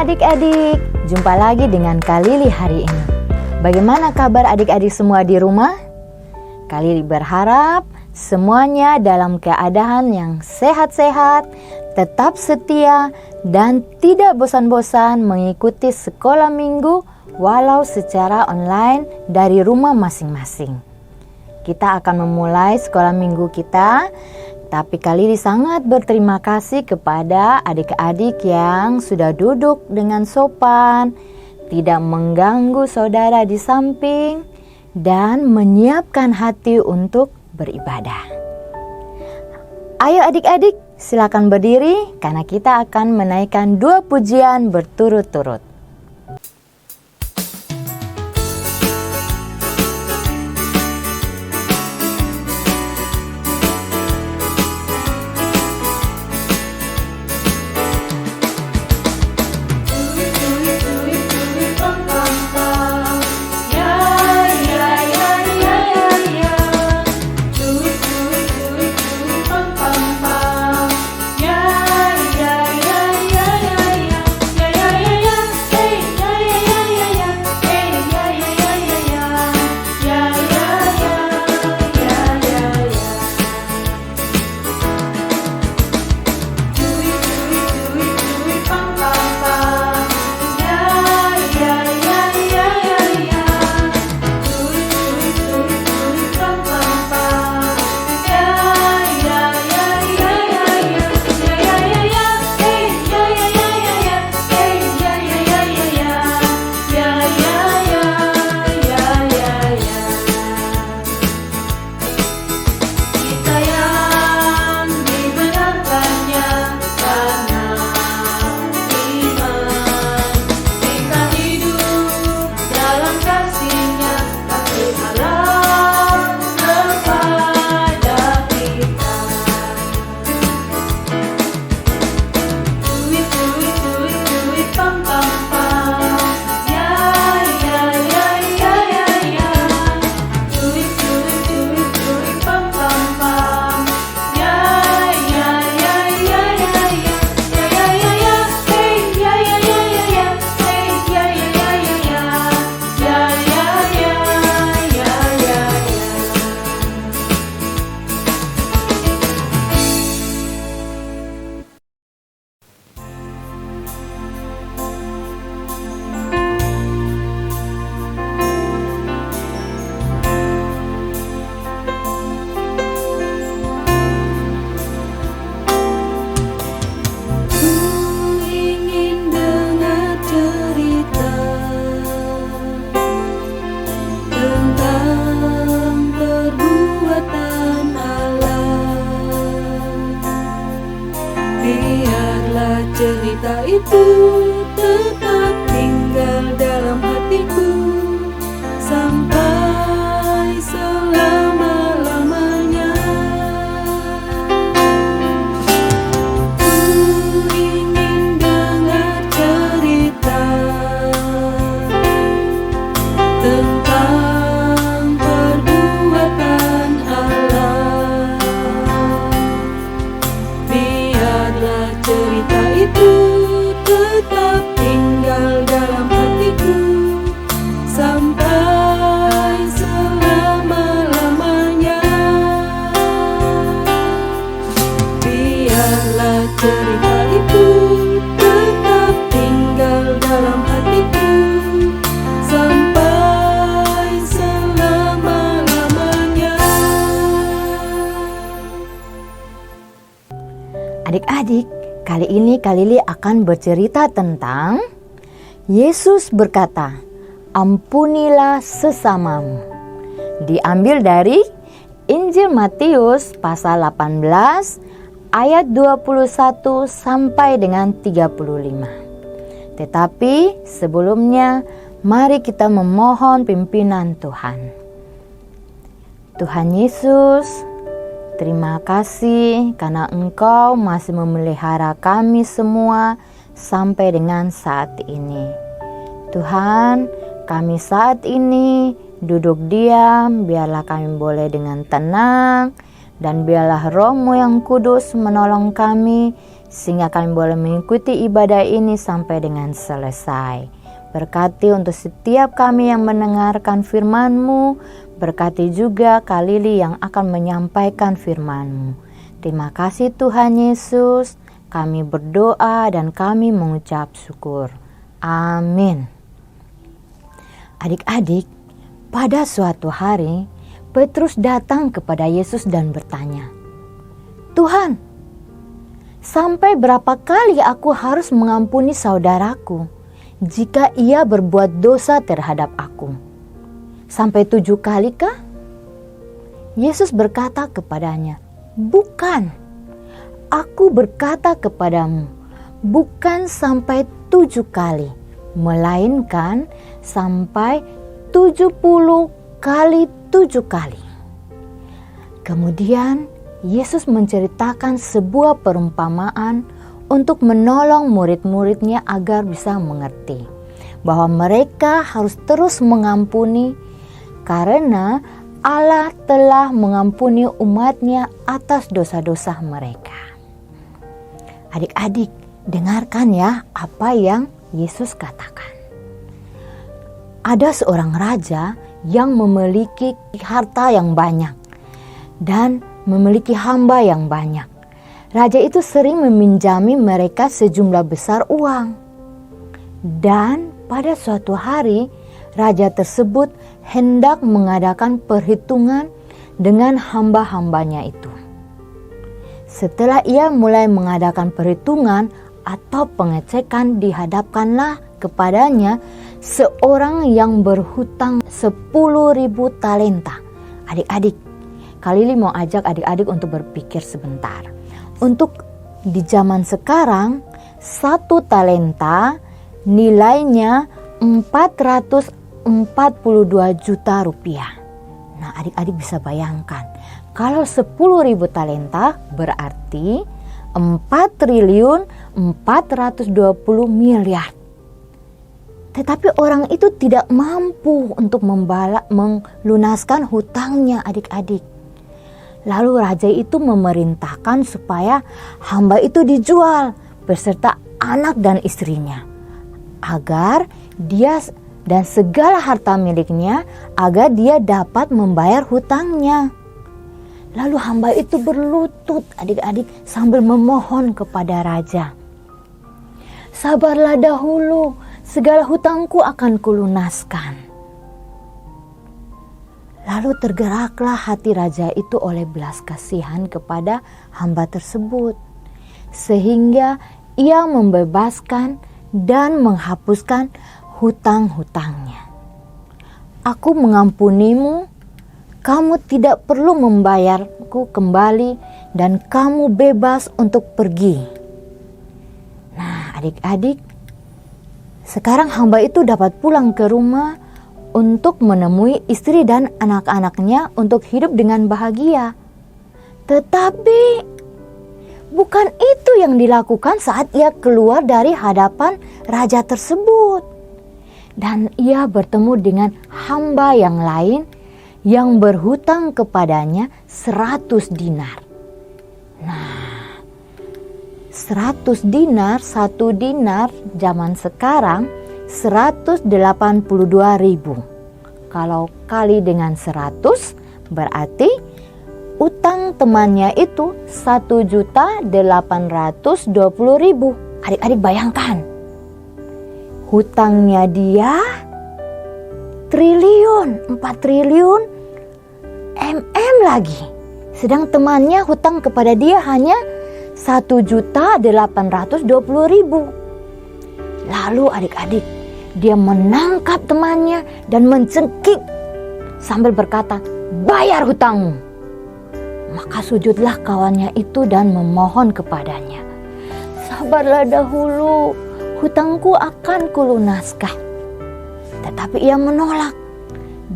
adik-adik, jumpa lagi dengan Kak Lili hari ini. Bagaimana kabar adik-adik semua di rumah? Kak Lili berharap semuanya dalam keadaan yang sehat-sehat, tetap setia, dan tidak bosan-bosan mengikuti sekolah minggu walau secara online dari rumah masing-masing. Kita akan memulai sekolah minggu kita. Tapi Kak Lili sangat berterima kasih kepada adik-adik yang sudah duduk dengan sopan, tidak mengganggu saudara di samping, dan menyiapkan hati untuk beribadah. Ayo adik-adik, silakan berdiri karena kita akan menaikkan 2 pujian berturut-turut. Cerita itu tetap tinggal dalam hatiku sampai selama-lamanya. Ku ingin dengar cerita tentang perbuatan Allah. Biarlah cerita itu tetap tinggal dalam hatiku sampai selama-lamanya. Biarlah cerita itu tetap tinggal dalam hatiku sampai selama-lamanya. Adik-adik, kali ini Kak Lili akan bercerita tentang Yesus berkata, "Ampunilah sesamamu." Diambil dari Injil Matius pasal 18 ayat 21 sampai dengan 35. Tetapi sebelumnya mari kita memohon pimpinan Tuhan. Tuhan Yesus, terima kasih karena Engkau masih memelihara kami semua sampai dengan saat ini. Tuhan, kami saat ini duduk diam, biarlah kami boleh dengan tenang, dan biarlah Roh-Mu yang kudus menolong kami sehingga kami boleh mengikuti ibadah ini sampai dengan selesai. Berkati untuk setiap kami yang mendengarkan firman-Mu, berkati juga Kak Lili yang akan menyampaikan firman-Mu. Terima kasih Tuhan Yesus, kami berdoa dan kami mengucap syukur. Amin. Adik-adik, pada suatu hari, Petrus datang kepada Yesus dan bertanya, "Tuhan, sampai berapa kali aku harus mengampuni saudaraku jika ia berbuat dosa terhadap aku? Sampai 7 kali kah?" Yesus berkata kepadanya, "Bukan, aku berkata kepadamu, bukan sampai 7 kali, melainkan sampai 70 kali 7 kali." Kemudian Yesus menceritakan sebuah perumpamaan untuk menolong murid-muridnya agar bisa mengerti bahwa mereka harus terus mengampuni karena Allah telah mengampuni umat-Nya atas dosa-dosa mereka. Adik-adik, dengarkan ya apa yang Yesus katakan. Ada seorang raja yang memiliki harta yang banyak dan memiliki hamba yang banyak. Raja itu sering meminjami mereka sejumlah besar uang. Dan pada suatu hari, raja tersebut hendak mengadakan perhitungan dengan hamba-hambanya itu. Setelah ia mulai mengadakan perhitungan atau pengecekan, dihadapkanlah kepadanya seorang yang berhutang 10.000 talenta. Adik-adik, Kak Lili mau ajak adik-adik untuk berpikir sebentar. Untuk di zaman sekarang, 1 talenta nilainya 442 juta rupiah. Nah, adik-adik bisa bayangkan, kalau 10.000 talenta berarti 4.420 miliar. Tetapi orang itu tidak mampu untuk melunaskan hutangnya, adik-adik. Lalu raja itu memerintahkan supaya hamba itu dijual beserta anak dan istrinya, agar dia dan segala harta miliknya, agar dia dapat membayar hutangnya. Lalu hamba itu berlutut, adik-adik, sambil memohon kepada raja, "Sabarlah dahulu, segala hutangku akan kulunaskan." Lalu tergeraklah hati raja itu oleh belas kasihan kepada hamba tersebut, sehingga ia membebaskan dan menghapuskan hutang-hutangnya. "Aku mengampunimu, kamu tidak perlu membayarku kembali dan kamu bebas untuk pergi." Nah, adik-adik, sekarang hamba itu dapat pulang ke rumah untuk menemui istri dan anak-anaknya untuk hidup dengan bahagia. Tetapi bukan itu yang dilakukan saat ia keluar dari hadapan raja tersebut. Dan ia bertemu dengan hamba yang lain yang berhutang kepadanya 100 dinar. Nah, 100 dinar, 1 dinar zaman sekarang 182.000. Kalau kali dengan 100 berarti utang temannya itu 1.820.000. Adik-adik bayangkan, hutangnya dia 4 triliun lagi. Sedang temannya hutang kepada dia hanya 1.820.000. Lalu adik-adik, dia menangkap temannya dan mencekik sambil berkata, "Bayar hutangmu." Maka sujudlah kawannya itu dan memohon kepadanya, "Sabarlah dahulu, hutangku akan kulunaskan." Tetapi ia menolak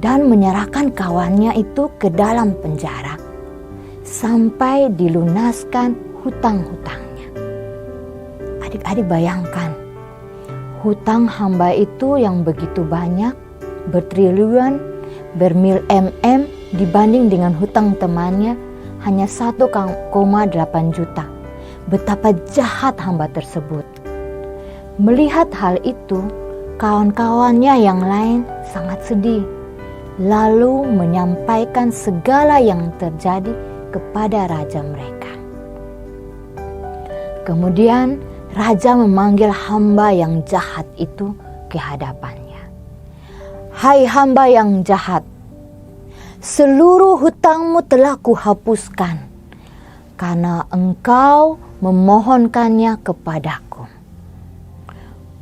dan menyerahkan kawannya itu ke dalam penjara sampai dilunaskan hutang-hutangnya. Adik-adik bayangkan, hutang hamba itu yang begitu banyak, bertriliun, bermil-mm, dibanding dengan hutang temannya hanya 1,8 juta. betapa jahat hamba tersebut. Melihat hal itu, kawan-kawannya yang lain sangat sedih, lalu menyampaikan segala yang terjadi kepada raja mereka. Kemudian raja memanggil hamba yang jahat itu ke hadapannya. "Hai hamba yang jahat, seluruh hutangmu telah kuhapuskan karena engkau memohonkannya kepadaku.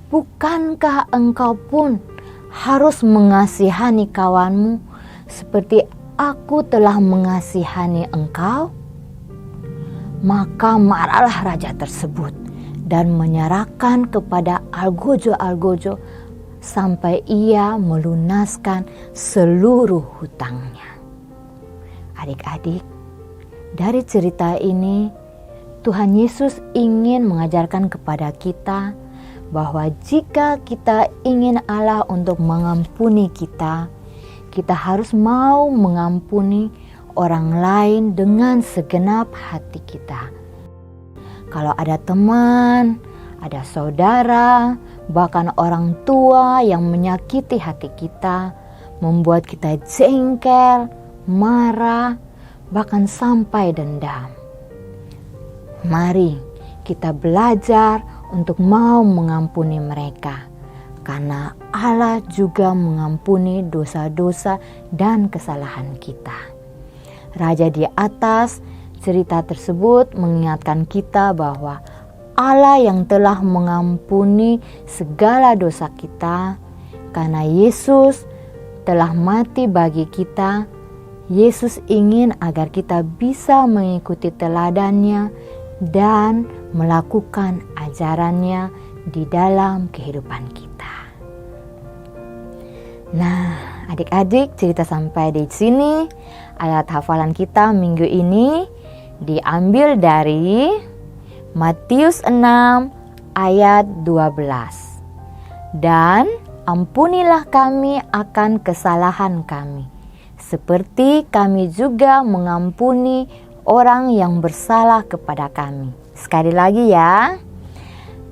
Bukankah engkau pun harus mengasihani kawanmu seperti aku telah mengasihani engkau?" Maka marahlah raja tersebut dan menyerahkan kepada algojo-algojo sampai ia melunaskan seluruh hutangnya. Adik-adik, dari cerita ini Tuhan Yesus ingin mengajarkan kepada kita bahwa jika kita ingin Allah untuk mengampuni kita, kita harus mau mengampuni orang lain dengan segenap hati kita. Kalau ada teman, ada saudara, bahkan orang tua yang menyakiti hati kita, membuat kita jengkel, marah, bahkan sampai dendam. Mari kita belajar untuk mau mengampuni mereka, karena Allah juga mengampuni dosa-dosa dan kesalahan kita. Raja di atas cerita tersebut mengingatkan kita bahwa Allah yang telah mengampuni segala dosa kita karena Yesus telah mati bagi kita. Yesus ingin agar kita bisa mengikuti teladannya dan melakukan ajarannya di dalam kehidupan kita. Nah, adik-adik, cerita sampai di sini. Ayat hafalan kita minggu ini diambil dari Matius 6 ayat 12. "Dan ampunilah kami akan kesalahan kami, seperti kami juga mengampuni orang yang bersalah kepada kami." Sekali lagi ya,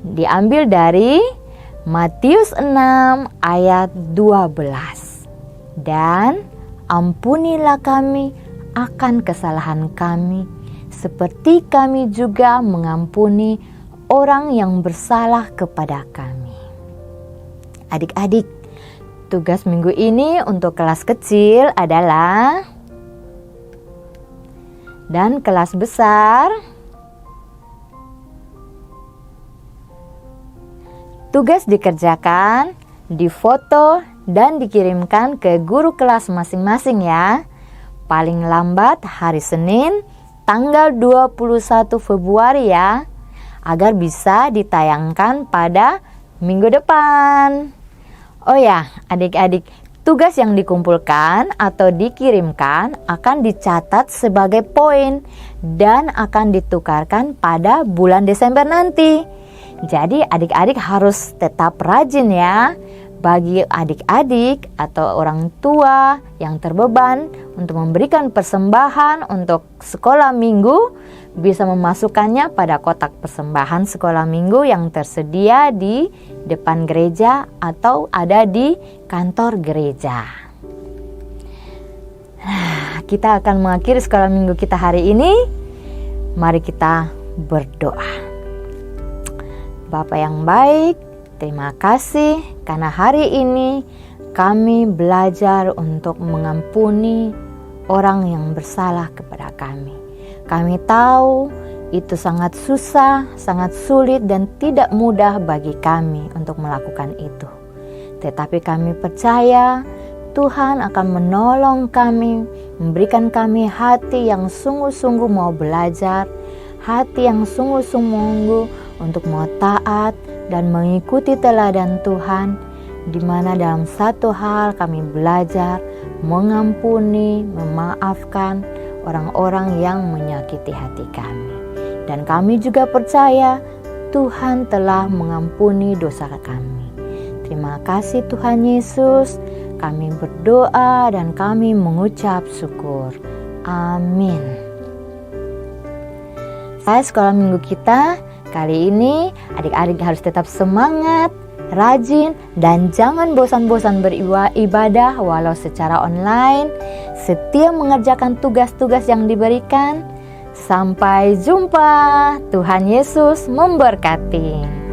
diambil dari Matius 6 ayat 12. "Dan ampunilah kami akan kesalahan kami, seperti kami juga mengampuni orang yang bersalah kepada kami." Adik-adik, tugas minggu ini untuk kelas kecil adalah, dan kelas besar, tugas dikerjakan, difoto, dan dikirimkan ke guru kelas masing-masing ya. Paling lambat hari Senin tanggal 21 Februari ya, agar bisa ditayangkan pada minggu depan. Oh ya, adik-adik, tugas yang dikumpulkan atau dikirimkan akan dicatat sebagai poin dan akan ditukarkan pada bulan Desember nanti. Jadi adik-adik harus tetap rajin ya. Bagi adik-adik atau orang tua yang terbeban untuk memberikan persembahan untuk sekolah minggu, bisa memasukkannya pada kotak persembahan sekolah minggu yang tersedia di depan gereja atau ada di kantor gereja. Kita akan mengakhiri sekolah minggu kita hari ini. Mari kita berdoa. Bapa yang baik, terima kasih karena hari ini kami belajar untuk mengampuni orang yang bersalah kepada kami. Kami tahu itu sangat susah, sangat sulit dan tidak mudah bagi kami untuk melakukan itu. Tetapi kami percaya Tuhan akan menolong kami, memberikan kami hati yang sungguh-sungguh mau belajar, hati yang sungguh-sungguh untuk mau taat dan mengikuti teladan Tuhan, di mana dalam satu hal kami belajar mengampuni, memaafkan orang-orang yang menyakiti hati kami. Dan kami juga percaya Tuhan telah mengampuni dosa kami. Terima kasih Tuhan Yesus. Kami berdoa dan kami mengucap syukur. Amin. Sekolah minggu kita kali ini adik-adik harus tetap semangat, rajin, dan jangan bosan-bosan beribadah walau secara online. Setia mengerjakan tugas-tugas yang diberikan. Sampai jumpa. Tuhan Yesus memberkati.